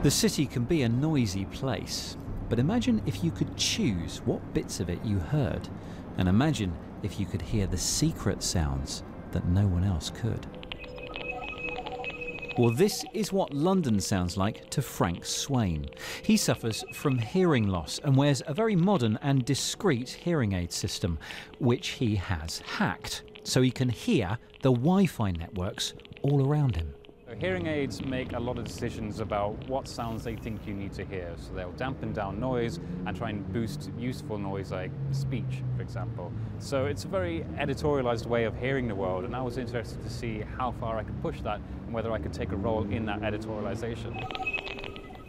The city can be a noisy place, but imagine if you could choose what bits of it you heard, and imagine if you could hear the secret sounds that no one else could. Well, this is what London sounds like to Frank Swain. He suffers from hearing loss and wears a very modern and discreet hearing aid system, which he has hacked, so he can hear the Wi-Fi networks all around him. Hearing aids make a lot of decisions about what sounds they think you need to hear. So they'll dampen down noise and try and boost useful noise like speech, for example. So it's a very editorialized way of hearing the world, and I was interested to see how far I could push that and whether I could take a role in that editorialization.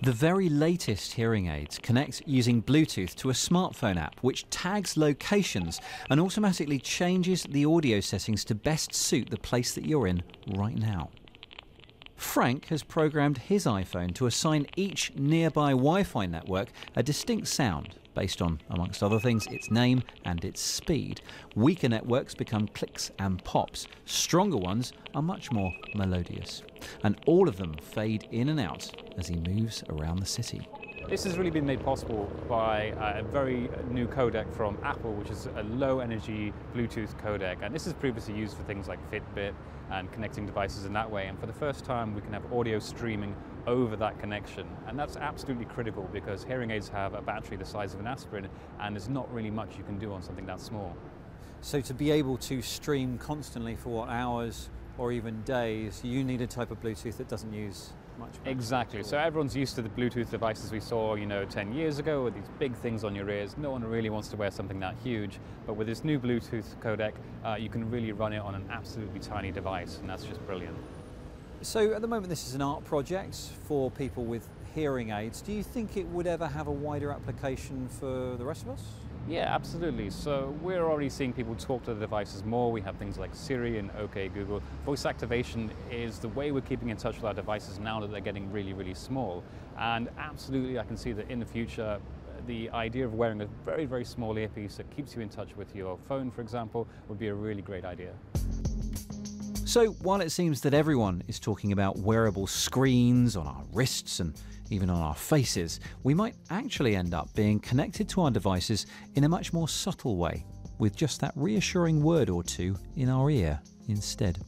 The very latest hearing aids connect using Bluetooth to a smartphone app which tags locations and automatically changes the audio settings to best suit the place that you're in right now. Frank has programmed his iPhone to assign each nearby Wi-Fi network a distinct sound based on, amongst other things, its name and its speed. Weaker networks become clicks and pops. Stronger ones are much more melodious. And all of them fade in and out as he moves around the city. This has really been made possible by a very new codec from Apple, which is a low-energy Bluetooth codec. And this is previously used for things like Fitbit and connecting devices in that way. And for the first time, we can have audio streaming over that connection. And that's absolutely critical because hearing aids have a battery the size of an aspirin, and there's not really much you can do on something that small. So to be able to stream constantly for what, hours or even days, you need a type of Bluetooth that doesn't use much battery. Exactly. So everyone's used to the Bluetooth devices we saw, 10 years ago with these big things on your ears. No one really wants to wear something that huge. But with this new Bluetooth codec, you can really run it on an absolutely tiny device, and that's just brilliant. So at the moment, this is an art project for people with hearing aids. Do you think it would ever have a wider application for the rest of us? Yeah, absolutely. So we're already seeing people talk to the devices more. We have things like Siri and OK Google. Voice activation is the way we're keeping in touch with our devices now that they're getting really, really small. And absolutely, I can see that in the future, the idea of wearing a very, very small earpiece that keeps you in touch with your phone, for example, would be a really great idea. So while it seems that everyone is talking about wearable screens on our wrists and even on our faces, we might actually end up being connected to our devices in a much more subtle way, with just that reassuring word or two in our ear instead.